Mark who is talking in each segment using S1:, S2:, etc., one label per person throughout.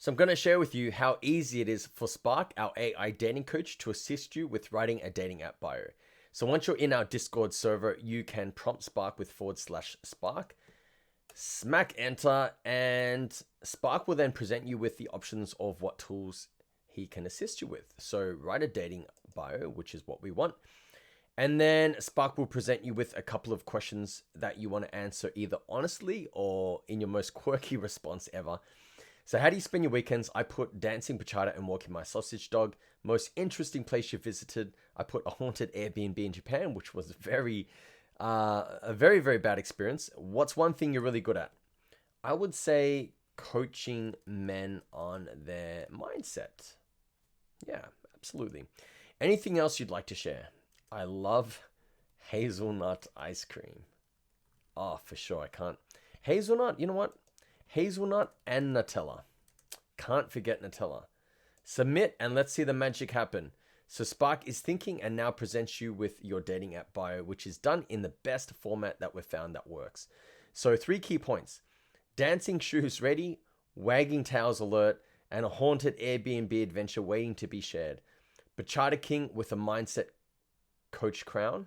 S1: So I'm going to share with you how easy it is for Spark, our AI dating coach, to assist you with writing a dating app bio. So once you're in our Discord server, you can prompt Spark with /Spark, smack enter, and Spark will then present you with the options of what tools he can assist you with. So write a dating bio, which is what we want. And then Spark will present you with a couple of questions that you want to answer either honestly or in your most quirky response ever. So how do you spend your weekends? I put dancing bachata and walking my sausage dog. Most interesting place you visited? I put a haunted Airbnb in Japan, which was a very bad experience. What's one thing you're really good at? I would say coaching men on their mindset. Yeah, absolutely. Anything else you'd like to share? I love hazelnut ice cream. Oh, for sure. I can't. Hazelnut, you know what? Hazelnut and Nutella. Can't forget Nutella. Submit and let's see the magic happen. So Spark is thinking and now presents you with your dating app bio, which is done in the best format that we've found that works. So 3 key points. Dancing shoes ready, wagging tails alert, and a haunted Airbnb adventure waiting to be shared. Bachata King with a mindset coach crown,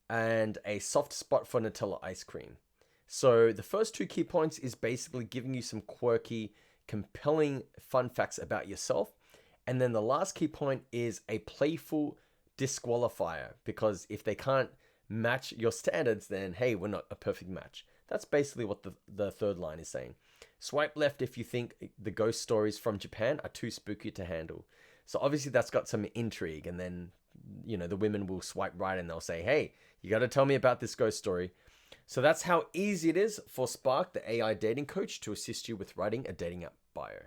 S1: and a soft spot for Nutella ice cream. So the first 2 key points is basically giving you some quirky, compelling fun facts about yourself. And then the last key point is a playful disqualifier, because if they can't match your standards, then hey, we're not a perfect match. That's basically what the third line is saying. Swipe left if you think the ghost stories from Japan are too spooky to handle. So obviously that's got some intrigue, and then the women will swipe right and they'll say, hey, you got to tell me about this ghost story. So that's how easy it is for Spark, the AI dating coach, to assist you with writing a dating app bio.